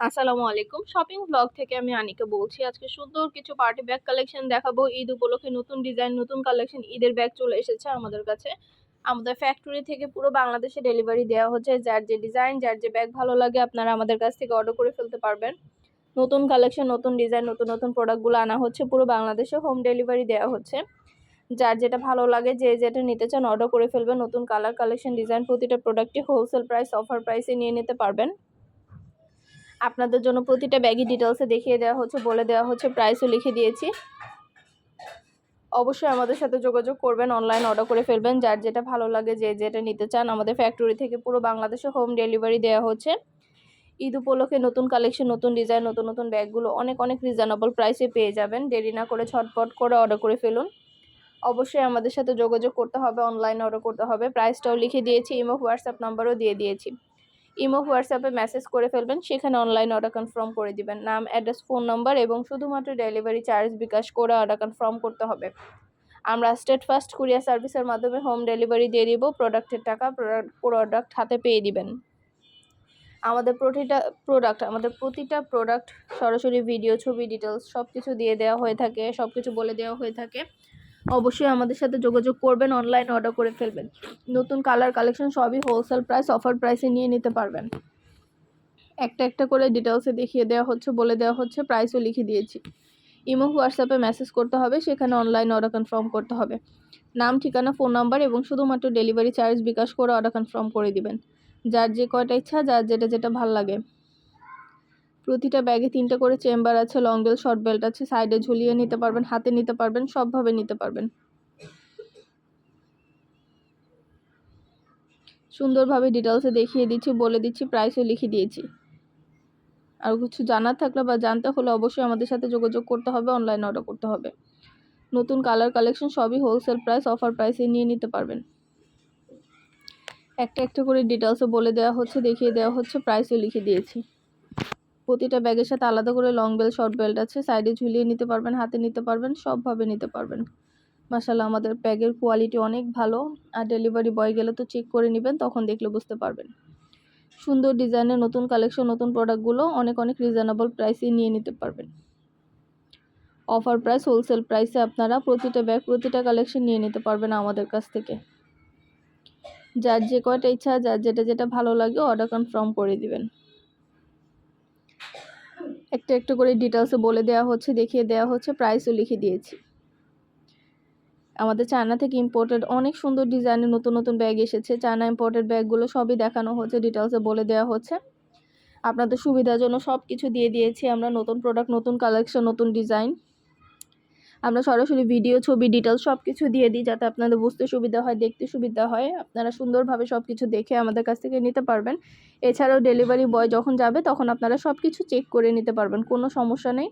আসসালামু আলাইকুম। Shopping blog থেকে আমি আনিকা বলছি। আজকে সুন্দর কিছু পার্টি ব্যাগ কালেকশন দেখাবো। ঈদ উপলক্ষে নতুন ডিজাইন, নতুন কালেকশন ঈদের ব্যাগ চলে এসেছে আমাদের কাছে। আমাদের ফ্যাক্টরি থেকে পুরো বাংলাদেশে ডেলিভারি দেওয়া হচ্ছে। যার যে ডিজাইন, যার যে ব্যাগ ভালো লাগে আপনারা আমাদের কাছ থেকে অর্ডার করে ফেলতে পারবেন। নতুন কালেকশন, নতুন ডিজাইন, নতুন নতুন প্রোডাক্টগুলো আনা হচ্ছে। পুরো বাংলাদেশে হোম ডেলিভারি দেওয়া হচ্ছে। যার যেটা ভালো লাগে, যে যেটা নিতে চান অর্ডার করে ফেলবেন। নতুন কালার, কালেকশন, ডিজাইন প্রতিটা প্রোডাক্টই হোলসেল প্রাইস, অফার প্রাইসে নিয়ে নিতে পারবেন। আপনাদের জন্য প্রতিটা ব্যাগই ডিটেলসে দেখিয়ে দেওয়া হচ্ছে, বলে দেওয়া হচ্ছে, প্রাইসও লিখে দিয়েছি। অবশ্যই আমাদের সাথে যোগাযোগ করবেন, অনলাইন অর্ডার করে ফেলবেন। যার যেটা ভালো লাগে, যে যেটা নিতে চান আমাদের ফ্যাক্টরি থেকে পুরো বাংলাদেশে হোম ডেলিভারি দেওয়া হচ্ছে। ঈদ উপলক্ষে নতুন কালেকশন, নতুন ডিজাইন, নতুন নতুন ব্যাগগুলো অনেক অনেক রিজনেবল প্রাইসে পেয়ে যাবেন। দেরি না করে ঝটপট করে অর্ডার করে ফেলুন। অবশ্যই আমাদের সাথে যোগাযোগ করতে হবে, অনলাইন অর্ডার করতে হবে। প্রাইসটাও লিখে দিয়েছি, ইমো হোয়াটসঅ্যাপ নাম্বারও দিয়ে দিয়েছি। ইমো হোয়াটসঅ্যাপে মেসেজ করে ফেলবেন, সেখানে অনলাইন অর্ডার কনফার্ম করে দিবেন। নাম, অ্যাড্রেস, ফোন নাম্বার এবং শুধুমাত্র ডেলিভারি চার্জ বিকাশ করে অর্ডার কনফার্ম করতে হবে। আমরা স্টেট ফার্স্ট কুরিয়ার সার্ভিসের মাধ্যমে হোম ডেলিভারি দিয়ে দিব। প্রোডাক্টের টাকা প্রোডাক্ট হাতে পেয়ে দিবেন। আমাদের প্রতিটা প্রোডাক্ট সরাসরি ভিডিও, ছবি, ডিটেলস সব কিছু দিয়ে দেওয়া হয়ে থাকে, সব কিছু বলে দেওয়া হয়ে থাকে। অবশ্যই আমাদের সাথে যোগাযোগ করবেন, অনলাইন অর্ডার করে ফেলবেন। নতুন কালার, কালেকশন সবই হোলসেল প্রাইস, অফার প্রাইসে নিয়ে নিতে পারবেন। একটা একটা করে ডিটেলসে দেখিয়ে দেওয়া হচ্ছে, বলে দেওয়া হচ্ছে, প্রাইসও লিখে দিয়েছি। ইমো হোয়াটসঅ্যাপে মেসেজ করতে হবে, সেখানে অনলাইন অর্ডার কনফার্ম করতে হবে। নাম, ঠিকানা, ফোন নাম্বার এবং শুধুমাত্র ডেলিভারি চার্জ বিকাশ করে অর্ডার কনফার্ম করে দিবেন। যার যে কয়টা ইচ্ছা, যার যেটা যেটা ভাল লাগে। প্রতিটা ব্যাগে 3টা করে চেম্বার আছে, লং বেল্ট, শর্ট বেল্ট আছে। সাইডে ঝুলিয়ে নিতে পারবেন, হাতে নিতে পারবেন, সবভাবে নিতে পারবেন। সুন্দরভাবে ডিটেলসে দেখিয়ে দিচ্ছি, বলে দিচ্ছি, প্রাইসও লিখে দিয়েছি। আর কিছু জানার থাকলে বা জানতে হলে অবশ্যই আমাদের সাথে যোগাযোগ করতে হবে, অনলাইন অর্ডার করতে হবে। নতুন কালার, কালেকশন সবই হোলসেল প্রাইস, অফার প্রাইসে নিয়ে নিতে পারবেন। একটা একটা করে ডিটেলসে বলে দেওয়া হচ্ছে, দেখিয়ে দেওয়া হচ্ছে, প্রাইসও লিখে দিয়েছি। প্রতিটা ব্যাগের সাথে আলাদা করে লং বেল্ট, শর্ট বেল্ট আছে। সাইডে ঝুলিয়ে নিতে পারবেন, হাতে নিতে পারবেন, সবভাবে নিতে পারবেন। মাশাআল্লাহ, আমাদের ব্যাগের কোয়ালিটি অনেক ভালো। আর ডেলিভারি বয় গেলে তো চেক করে নেবেন, তখন দেখলে বুঝতে পারবেন। সুন্দর ডিজাইনের নতুন কালেকশন, নতুন প্রোডাক্টগুলো অনেক অনেক রিজনেবল প্রাইসে নিয়ে নিতে পারবেন। অফার প্রাইস, হোলসেল প্রাইসে আপনারা প্রতিটা ব্যাগ, প্রতিটা কালেকশন নিয়ে নিতে পারবেন আমাদের কাছ থেকে। যার যে কয়টা ইচ্ছা, যার যেটা যেটা ভালো লাগে অর্ডার কনফার্ম করে দিবেন। একটা একটা করে ডিটেলসে বলে দেওয়া হচ্ছে, দেখিয়ে দেওয়া হচ্ছে, প্রাইসও লিখে দিয়েছি। আমাদের চায়না থেকে ইম্পোর্টেড অনেক সুন্দর ডিজাইনের নতুন নতুন ব্যাগ এসেছে। চায়না ইম্পোর্টেড ব্যাগগুলো সবই দেখানো হচ্ছে, ডিটেলসে বলে দেওয়া হচ্ছে। আপনাদের সুবিধার জন্য সব কিছু দিয়ে দিয়েছি আমরা। নতুন প্রোডাক্ট, নতুন কালেকশন, নতুন ডিজাইন আমরা সরাসরি ভিডিও, ছবি, ডিটেলস সব কিছু দিয়ে দিই, যাতে আপনাদের বুঝতে সুবিধা হয়, দেখতে সুবিধা হয়। আপনারা সুন্দরভাবে সব কিছু দেখে আমাদের কাছ থেকে নিতে পারবেন। এছাড়াও ডেলিভারি বয় যখন যাবে তখন আপনারা সব কিছু চেক করে নিতে পারবেন, কোনো সমস্যা নেই।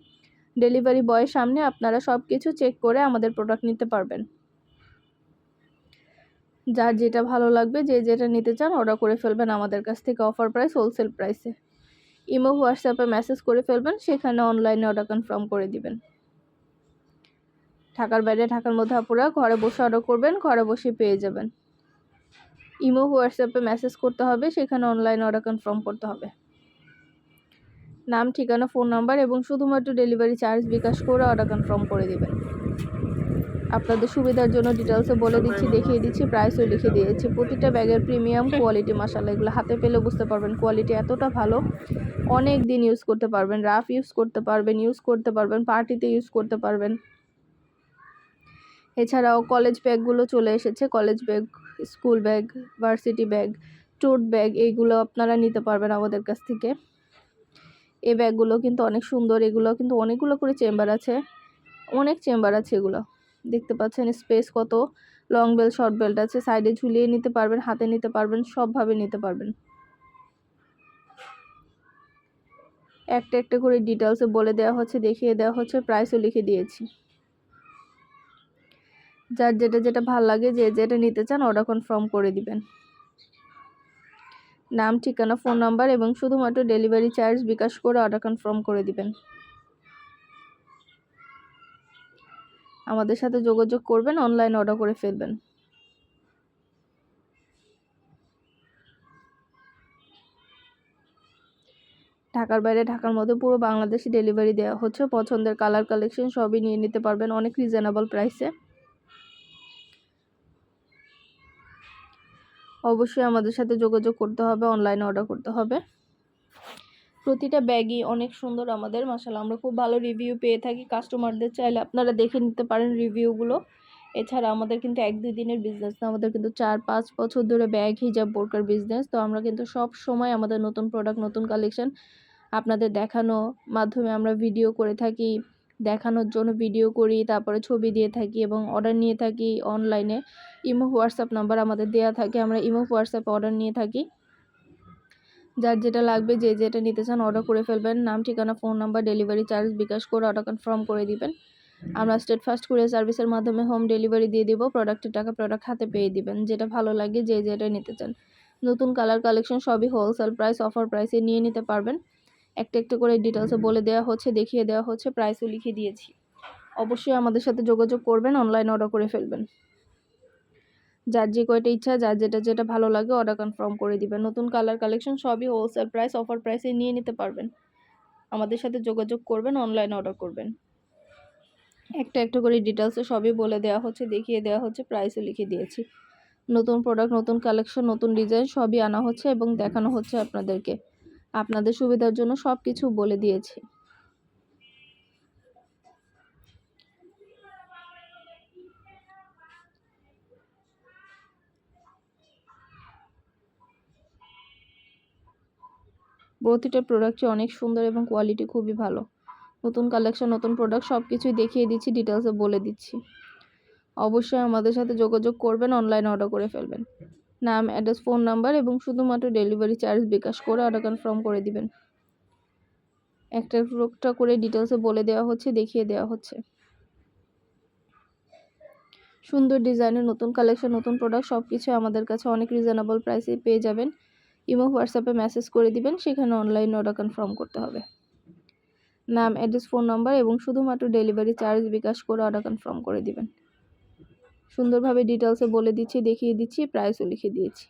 ডেলিভারি বয়ের সামনে আপনারা সব কিছু চেক করে আমাদের প্রোডাক্ট নিতে পারবেন। যার যেটা ভালো লাগবে, যে যেটা নিতে চান অর্ডার করে ফেলবেন আমাদের কাছ থেকে, অফার প্রাইস, হোলসেল প্রাইসে। ইমো হোয়াটসঅ্যাপে মেসেজ করে ফেলবেন, সেখানে অনলাইনে অর্ডার কনফার্ম করে দিবেন। ঢাকার বাইরে, ঢাকার মধ্যে আপুরা ঘরে বসে অর্ডার করবেন, ঘরে বসে পেয়ে যাবেন। ইমো হোয়াটসঅ্যাপে মেসেজ করতে হবে, সেখানে অনলাইন অর্ডার কনফার্ম করতে হবে। নাম, ঠিকানা, ফোন নাম্বার এবং শুধুমাত্র ডেলিভারি চার্জ বিকাশ করে অর্ডার কনফার্ম করে দিবেন। আপনাদের সুবিধার জন্য ডিটেলসে বলে দিচ্ছি, দেখিয়ে দিচ্ছি, প্রাইসও লিখে দিয়েছি। প্রতিটা ব্যাগের প্রিমিয়াম কোয়ালিটি, মাশাআল্লাহ, এগুলো হাতে পেলে বুঝতে পারবেন কোয়ালিটি এতটা ভালো। অনেক দিন ইউজ করতে পারবেন, রাফ ইউজ করতে পারবেন, পার্টিতে ইউজ করতে পারবেন। এছাড়াও কলেজ ব্যাগগুলো চলে এসেছে, college bag, school bag, varsity bag, টোট ব্যাগ, এইগুলো আপনারা নিতে পারবেন আমাদের কাছ থেকে। এই ব্যাগগুলো কিন্তু অনেক সুন্দর, এগুলো কিন্তু অনেকগুলো করে চেম্বার আছে, অনেক চেম্বার আছে। এগুলো দেখতে পাচ্ছেন, স্পেস কত। লং বেল্ট, শর্ট বেল্ট আছে। সাইডে ঝুলিয়ে নিতে পারবেন, হাতে নিতে পারবেন, সবভাবে নিতে পারবেন। একটা একটা করে ডিটেলসে বলে দেওয়া হচ্ছে, দেখিয়ে দেওয়া হচ্ছে, প্রাইসও লিখে দিয়েছি। যার যেটা যেটা ভালো লাগে, যে যেটা নিতে চান অর্ডার কনফার্ম করে দিবেন। নাম, ঠিকানা, ফোন নাম্বার এবং শুধুমাত্র ডেলিভারি চার্জ বিকাশ করে অর্ডার কনফার্ম করে দিবেন। আমাদের সাথে যোগাযোগ করবেন, অনলাইন অর্ডার করে ফেলবেন। ঢাকার বাইরে ঢাকার মধ্যে পুরো বাংলাদেশে ডেলিভারি দেওয়া হচ্ছে। পছন্দের কালার কালেকশন সবই নিয়ে নিতে পারবেন অনেক রিজনেবল প্রাইসে। অবশ্যই আমাদের সাথে যোগাযোগ করতে হবে, অনলাইনে অর্ডার করতে হবে। প্রতিটা ব্যাগই অনেক সুন্দর আমাদের, মাশাআল্লাহ আমরা খুব ভালো রিভিউ পেয়ে থাকি। কাস্টমারদের চাইলে আপনারা দেখে নিতে পারেন রিভিউগুলো। এছাড়া আমাদের কিন্তু 1-2 দিনের বিজনেস না, আমাদের কিন্তু 4-5 বছর ধরে ব্যাগ, হিজাব, বোরকার বিজনেস। তো আমরা কিন্তু সব সময় আমাদের নতুন প্রোডাক্ট, নতুন কালেকশন আপনাদের দেখানো মাধ্যমে আমরা ভিডিও করে থাকি, দেখানোর জন্য ভিডিও করি, তারপরে ছবি দিয়ে থাকি এবং অর্ডার নিয়ে থাকি অনলাইনে। ইমো, হোয়াটসঅ্যাপ নাম্বার আমাদের দেওয়া থাকে, আমরা ইমো, হোয়াটসঅ্যাপে অর্ডার নিয়ে থাকি। যার যেটা লাগবে, যে যেটা নিতে চান অর্ডার করে ফেলবেন। নাম, ঠিকানা, ফোন নাম্বার, ডেলিভারি চার্জ বিকাশ করে অর্ডার কনফার্ম করে দিবেন। আমরা স্টেট ফার্স্ট কুরিয়ার সার্ভিসের মাধ্যমে হোম ডেলিভারি দিয়ে দিব। প্রোডাক্টের টাকা প্রোডাক্ট হাতে পেয়ে দিবেন। যেটা ভালো লাগে, যে যেটা নিতে চান। নতুন কালার কালেকশন সবই হোলসেল প্রাইস, অফার প্রাইসে নিয়ে নিতে পারবেন। একটা একটা করে ডিটেলসে বলে দেওয়া হচ্ছে, দেখিয়ে দেওয়া হচ্ছে, প্রাইসও লিখে দিয়েছি। অবশ্যই আমাদের সাথে যোগাযোগ করবেন, অনলাইন অর্ডার করে ফেলবেন। যার যে কয়টা ইচ্ছা, যার যেটা যেটা ভালো লাগে অর্ডার কনফার্ম করে দিবেন। নতুন কালার কালেকশন সবই হোলসেল প্রাইস, অফার প্রাইসে নিয়ে নিতে পারবেন। আমাদের সাথে যোগাযোগ করবেন, অনলাইন অর্ডার করবেন। একটা একটা করে ডিটেলসে সবই বলে দেওয়া হচ্ছে, দেখিয়ে দেওয়া হচ্ছে, প্রাইসও লিখে দিয়েছি। নতুন প্রোডাক্ট, নতুন কালেকশন, নতুন ডিজাইন সবই আনা হচ্ছে এবং দেখানো হচ্ছে আপনাদেরকে। আপনাদের সুবিধার জন্য সব কিছু বলে দিয়েছি। প্রতিটা প্রোডাক্টই অনেক সুন্দর এবং কোয়ালিটি খুবই ভালো। নতুন কালেকশন, নতুন প্রোডাক্ট সব কিছুই দেখিয়ে দিচ্ছি, ডিটেলসে বলে দিচ্ছি। অবশ্যই আমাদের সাথে যোগাযোগ করবেন, অনলাইন অর্ডার করে ফেলবেন। নাম, অ্যাড্রেস, ফোন নাম্বার এবং শুধুমাত্র ডেলিভারি চার্জ বিকাশ করে অর্ডার কনফার্ম করে দিবেন। একটা একটা করে ডিটেলসে বলে দেওয়া হচ্ছে, দেখিয়ে দেওয়া হচ্ছে। সুন্দর ডিজাইনের নতুন কালেকশন, নতুন প্রোডাক্ট সব কিছু আমাদের কাছে অনেক রিজনেবল প্রাইসে পেয়ে যাবেন। ইমো, হোয়াটসঅ্যাপে মেসেজ করে দিবেন, সেখানে অনলাইন অর্ডার কনফার্ম করতে হবে। নাম, অ্যাড্রেস, ফোন নাম্বার এবং শুধুমাত্র ডেলিভারি চার্জ বিকাশ করে অর্ডার কনফার্ম করে দিবেন। সুন্দরভাবে ডিটেলসে বলে দিচ্ছি, দেখিয়ে দিচ্ছি, প্রাইসও লিখে দিয়েছি।